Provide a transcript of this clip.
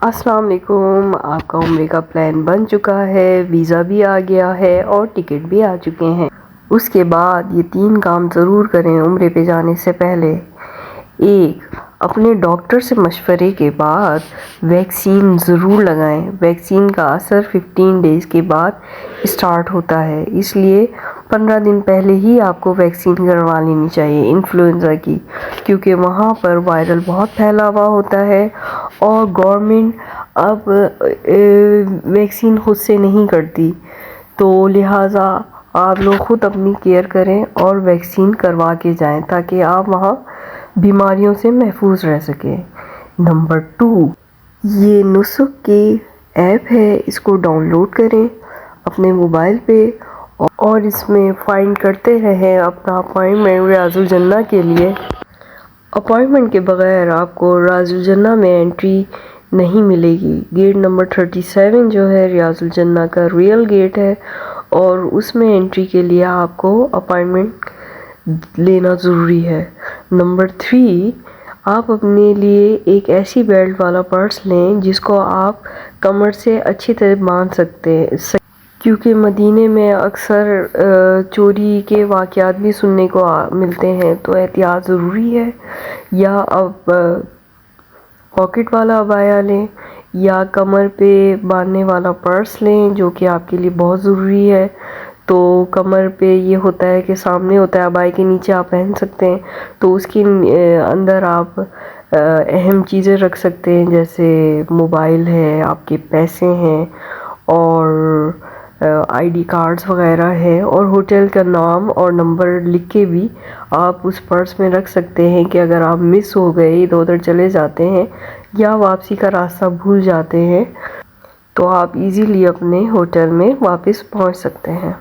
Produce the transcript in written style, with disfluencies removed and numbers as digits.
السلام علیکم. آپ کا عمرے کا پلان بن چکا ہے، ویزا بھی آ گیا ہے اور ٹکٹ بھی آ چکے ہیں. اس کے بعد یہ 3 کام ضرور کریں عمرے پہ جانے سے پہلے. 1. اپنے ڈاکٹر سے مشورے کے بعد ویکسین ضرور لگائیں. ویکسین کا اثر 15 ڈیز کے بعد اسٹارٹ ہوتا ہے، اس لیے 15 دن پہلے ہی آپ کو ویکسین کروا لینی چاہیے انفلوئنزا کی، کیونکہ وہاں پر وائرل بہت پھیلا ہوا ہوتا ہے اور گورنمنٹ اب ویکسین خود سے نہیں کرتی، تو لہٰذا آپ لوگ خود اپنی کیئر کریں اور ویکسین کروا کے جائیں تاکہ آپ وہاں بیماریوں سے محفوظ رہ سکیں. نمبر 2، یہ نسک کی ایپ ہے، اس کو ڈاؤن لوڈ کریں اپنے موبائل پہ اور اس میں فائنڈ کرتے رہیں اپنا اپائنٹمنٹ ریاض الجنہ کے لیے. اپائنٹمنٹ کے بغیر آپ کو ریاض الجنہ میں انٹری نہیں ملے گی. گیٹ نمبر 37 جو ہے ریاض الجنہ کا ریئل گیٹ ہے اور اس میں انٹری کے لیے آپ کو اپائنٹمنٹ لینا ضروری ہے. نمبر 3، آپ اپنے لیے ایک ایسی بیلٹ والا پرس لیں جس کو آپ کمر سے اچھی طرح باندھ سکتے ہیں، کیونکہ مدینے میں اکثر چوری کے واقعات بھی سننے کو ملتے ہیں، تو احتیاط ضروری ہے. یا آپ پاکٹ والا عبایا لیں یا کمر پہ باندھنے والا پرس لیں جو کہ آپ کے لیے بہت ضروری ہے. تو کمر پہ یہ ہوتا ہے کہ سامنے ہوتا ہے، عبایا کے نیچے آپ پہن سکتے ہیں، تو اس کے اندر آپ اہم چیزیں رکھ سکتے ہیں جیسے موبائل ہے، آپ کے پیسے ہیں اور آئی ڈی کارڈز وغیرہ ہے، اور ہوٹل کا نام اور نمبر لکھ کے بھی آپ اس پرس میں رکھ سکتے ہیں کہ اگر آپ مس ہو گئے، ادھر ادھر چلے جاتے ہیں یا واپسی کا راستہ بھول جاتے ہیں تو آپ ایزیلی اپنے ہوٹل میں واپس پہنچ سکتے ہیں.